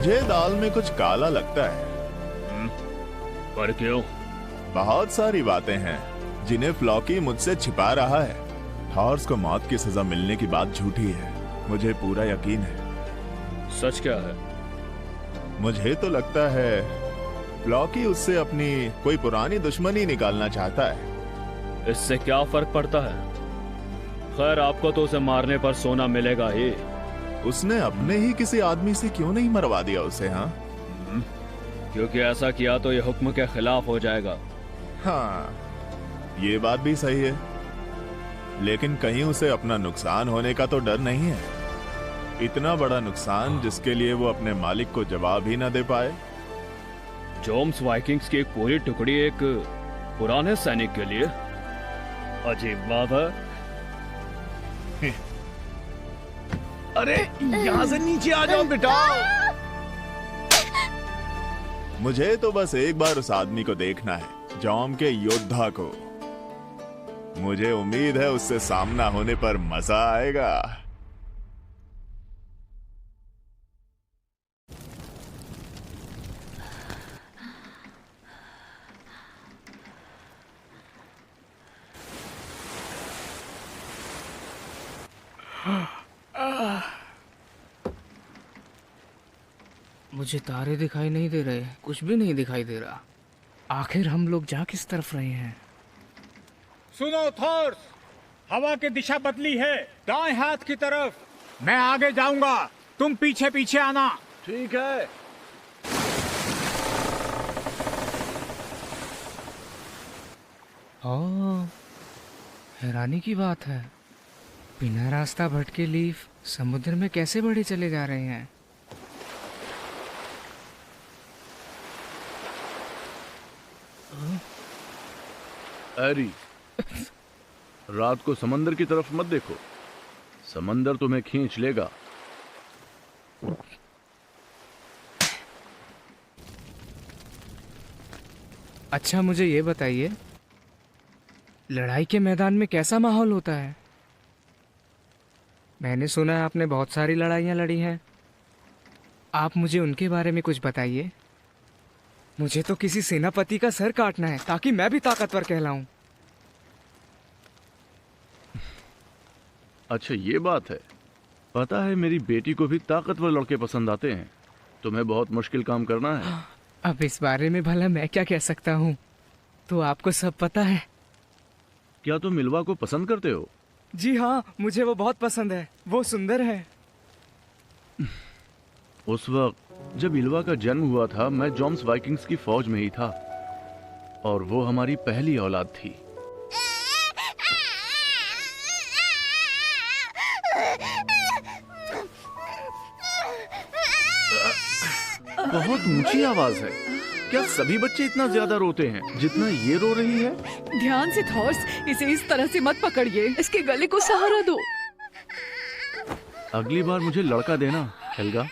मुझे दाल में कुछ काला लगता है। पर क्यों? बहुत सारी बातें हैं जिन्हें फ्लॉकी मुझसे छिपा रहा है। हॉर्स को मौत की सजा मिलने की बात झूठी है, मुझे पूरा यकीन है। सच क्या है? मुझे तो लगता है फ्लॉकी उससे अपनी कोई पुरानी दुश्मनी निकालना चाहता है। इससे क्या फर्क पड़ता है? खैर, आपको तो उसे मारने पर सोना मिलेगा ही। उसने अपने ही किसी आदमी से क्यों नहीं मरवा दिया उसे? हाँ, क्योंकि ऐसा किया तो ये हुक्म के खिलाफ हो जाएगा। हाँ, ये बात भी सही है, लेकिन कहीं उसे अपना नुकसान होने का तो डर नहीं है? इतना बड़ा नुकसान जिसके लिए वो अपने मालिक को जवाब ही ना दे पाए। जोम्स वाइकिंग्स की एक पूरी टुकड़ी एक पुराने सैनिक के लिए? अजीब बात है। अरे यहाँ से नीचे आ जाओ बेटा। मुझे तो बस एक बार उस आदमी को देखना है, जॉम के योद्धा को। मुझे उम्मीद है उससे सामना होने पर मजा आएगा। मुझे तारे दिखाई नहीं दे रहे, कुछ भी नहीं दिखाई दे रहा। आखिर हम लोग जा किस तरफ रहे हैं? सुनो थॉर्स, हवा की दिशा बदली है, दाएं हाथ की तरफ। मैं आगे जाऊंगा, तुम पीछे पीछे आना। ठीक है। ओह, हैरानी की बात है, बिना रास्ता भटके लीफ समुद्र में कैसे बढ़े चले जा रहे हैं? एरी, रात को समंदर की तरफ मत देखो, समंदर तुम्हें खींच लेगा। अच्छा, मुझे ये बताइए, लड़ाई के मैदान में कैसा माहौल होता है? मैंने सुना है आपने बहुत सारी लड़ाइयाँ लड़ी हैं। आप मुझे उनके बारे में कुछ बताइए। मुझे तो किसी सेनापति का सर काटना है ताकि मैं भी ताकतवर कहलाऊं। अच्छा, ये बात है। पता है, मेरी बेटी को भी ताकतवर लड़के पसंद आते हैं। तुम्हें बहुत मुश्किल काम करना है। अब इस बारे में भला मैं क्या कह सकता हूँ? तो आपको सब पता है। क्या तुम मिल्वा को पसंद करते हो? जी हाँ, मुझे वो बहुत पसंद है, वो सुंदर है। उस वक्त जब इल्वा का जन्म हुआ था, मैं जॉम्स वाइकिंग्स की फौज में ही था और वो हमारी पहली औलाद थी। बहुत ऊंची आवाज है। क्या सभी बच्चे इतना ज्यादा रोते हैं जितना ये रो रही है? ध्यान से थॉर्स, इसे इस तरह से मत पकड़िए, इसके गले को सहारा दो। अगली बार मुझे लड़का देना, हेल्गा।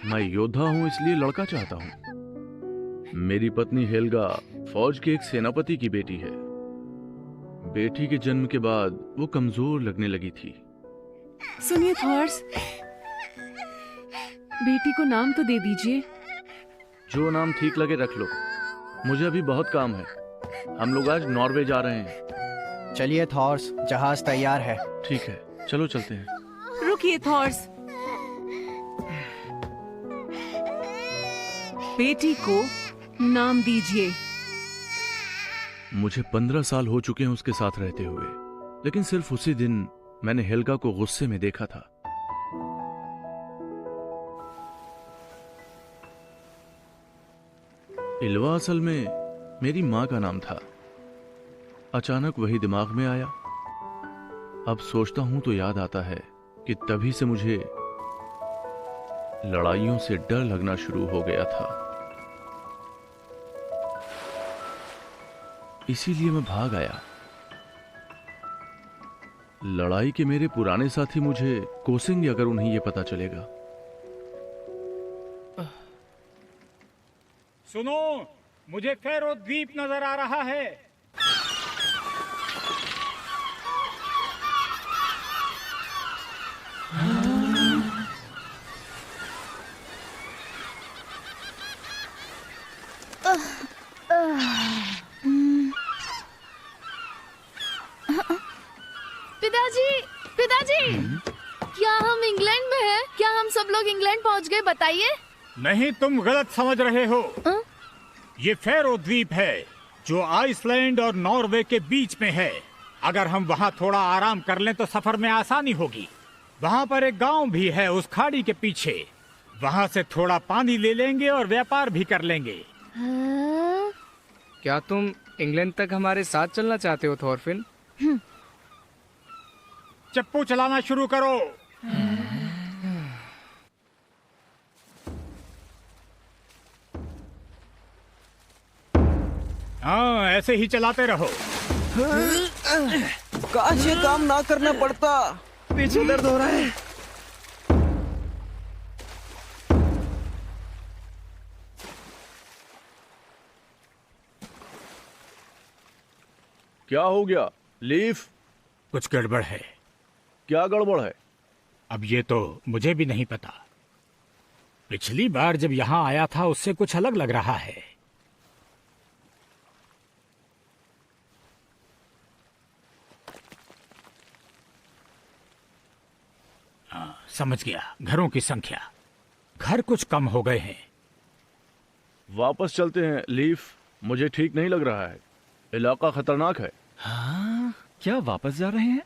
मैं योद्धा हूँ, इसलिए लड़का चाहता हूँ। मेरी पत्नी हेल्गा फौज के एक सेनापति की बेटी है। बेटी के जन्म के बाद वो कमजोर लगने लगी थी। सुनिए थॉर्स, बेटी को नाम तो दे दीजिए। जो नाम ठीक लगे रख लो, मुझे अभी बहुत काम है। हम लोग आज नॉर्वे जा रहे हैं। चलिए थॉर्स, जहाज तैयार है। ठीक है, चलो चलते हैं। रुकिए थॉर्स, बेटी को नाम दीजिए। मुझे 15 साल हो चुके हैं उसके साथ रहते हुए, लेकिन सिर्फ उसी दिन मैंने हेल्गा को गुस्से में देखा था। इल्वा असल में मेरी मां का नाम था। अचानक वही दिमाग में आया। अब सोचता हूं तो याद आता है कि तभी से मुझे लड़ाइयों से डर लगना शुरू हो गया था। इसीलिए मैं भाग आया। लड़ाई के मेरे पुराने साथी मुझे कोसेंगे अगर उन्हें यह पता चलेगा। सुनो, मुझे फेरो द्वीप नजर आ रहा है। पिताजी, पिताजी, क्या हम इंग्लैंड में हैं? क्या हम सब लोग इंग्लैंड पहुंच गए? बताइए। नहीं, तुम गलत समझ रहे हो। ये फेरो द्वीप है जो आइसलैंड और नॉर्वे के बीच में है। अगर हम वहाँ थोड़ा आराम कर लें तो सफर में आसानी होगी। वहाँ पर एक गांव भी है उस खाड़ी के पीछे। वहाँ से थोड़ा पानी ले लेंगे और व्यापार भी कर लेंगे। क्या तुम इंग्लैंड तक हमारे साथ चलना चाहते हो थॉरफिन? चप्पू चलाना शुरू करो। हाँ, ऐसे ही चलाते रहो। काश ये काम ना करना पड़ता। पीछे दर्द हो रहा है। क्या हो गया लीफ? कुछ गड़बड़ है। क्या गड़बड़ है? अब ये तो मुझे भी नहीं पता। पिछली बार जब यहाँ आया था उससे कुछ अलग लग रहा है। समझ गया, घरों की संख्या। घर कुछ कम हो गए हैं। वापस चलते हैं लीफ, मुझे ठीक नहीं लग रहा है। इलाका खतरनाक है। हाँ, क्या वापस जा रहे हैं?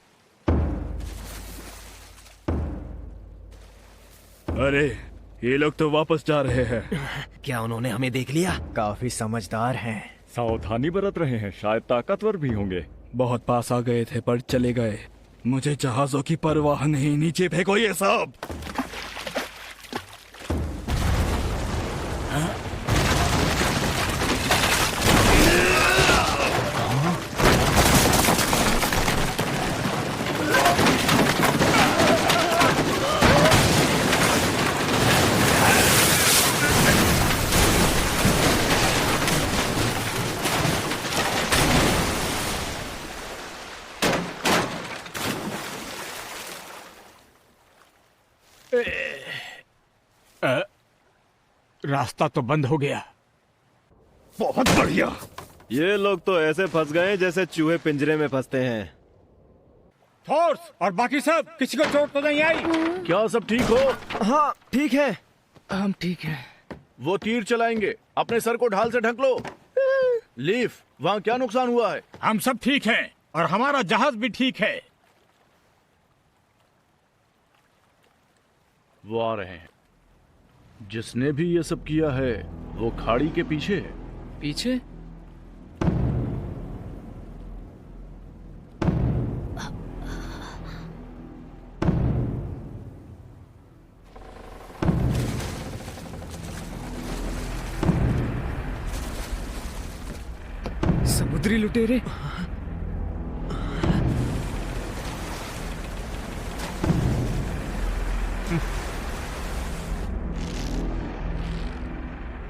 अरे ये लोग तो वापस जा रहे हैं। क्या उन्होंने हमें देख लिया? काफी समझदार हैं। सावधानी बरत रहे हैं, शायद ताकतवर भी होंगे। बहुत पास आ गए थे पर चले गए। मुझे जहाजों की परवाह नहीं, नीचे फेंको ये सब। रास्ता तो बंद हो गया। बहुत बढ़िया। ये लोग तो ऐसे फंस गए जैसे चूहे पिंजरे में फंसते हैं। फोर्स और बाकी सब, किसी को चोट तो नहीं आई? क्या सब ठीक हो? हाँ ठीक है। हम ठीक हैं। वो तीर चलाएंगे, अपने सर को ढाल से ढक लो। लीफ, वहाँ क्या नुकसान हुआ है? हम सब ठीक हैं और हमारा जहाज भी ठीक है। वो आ रहे हैं। जिसने भी ये सब किया है वो खाड़ी के पीछे है। पीछे? समुद्री लुटेरे।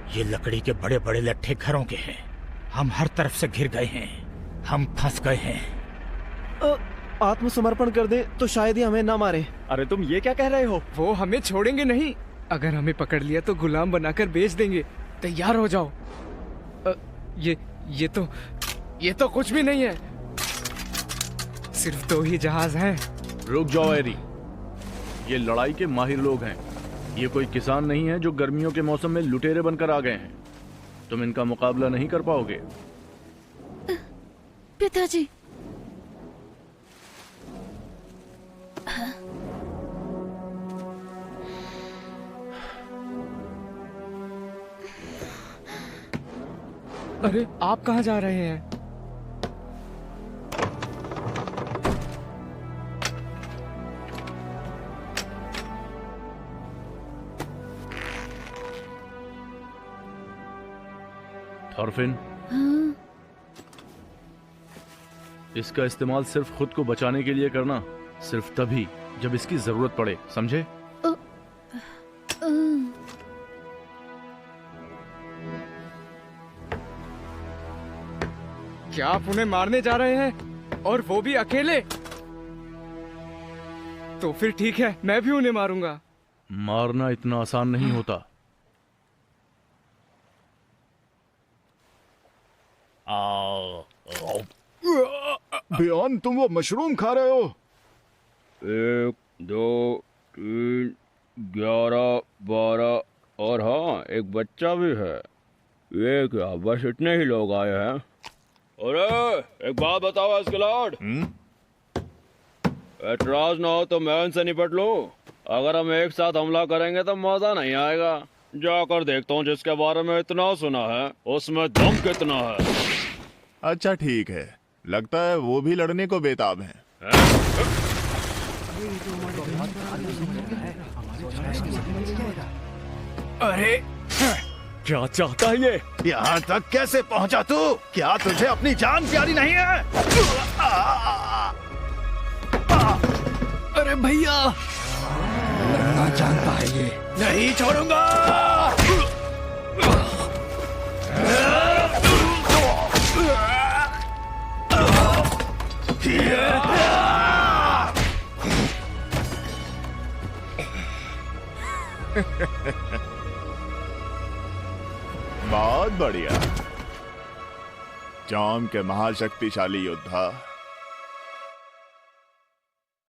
ये लकड़ी के बड़े बड़े लट्ठे घरों के हैं। हम हर तरफ से घिर गए हैं। हम फंस गए हैं। आत्मसमर्पण कर दे तो शायद ही हमें ना मारे। अरे तुम ये क्या कह रहे हो? वो हमें छोड़ेंगे नहीं। अगर हमें पकड़ लिया तो गुलाम बनाकर बेच देंगे। तैयार हो जाओ। ये तो कुछ भी नहीं है। सिर्फ 2 ही जहाज हैं। रुक जाओ एरी, ये लड़ाई के माहिर लोग हैं। ये कोई किसान नहीं है जो गर्मियों के मौसम में लुटेरे बनकर आ गए हैं। तुम इनका मुकाबला नहीं कर पाओगे। पिताजी, अरे आप कहाँ जा रहे हैं? थॉरफिन, इसका इस्तेमाल सिर्फ खुद को बचाने के लिए करना। सिर्फ तभी जब इसकी जरूरत पड़े, समझे? क्या आप उन्हें मारने जा रहे हैं? और वो भी अकेले? तो फिर ठीक है, मैं भी उन्हें मारूंगा। मारना इतना आसान नहीं होता। बियॉन, तुम वो मशरूम खा रहे हो? 1 2 3 11 12 और हाँ, एक बच्चा भी है। ये क्या, बस इतने ही लोग आए हैं? अरे एक बात बताओ एस्केलॉड, एतराज ना हो तो मैं उनसे निपट लूं। अगर हम एक साथ हमला करेंगे तो मजा नहीं आएगा। जाकर देखता हूँ जिसके बारे में इतना सुना है उसमें दम कितना है। अच्छा ठीक है, लगता है वो भी लड़ने को बेताब हैं। अरे क्या चाहता है ये? यहाँ तक कैसे पहुँचा तू? क्या तुझे अपनी जान प्यारी नहीं है? अरे भैया, लड़ना जानता है ये। नहीं छोड़ूंगा। बहुत बढ़िया। जॉम के महाशक्तिशाली योद्धा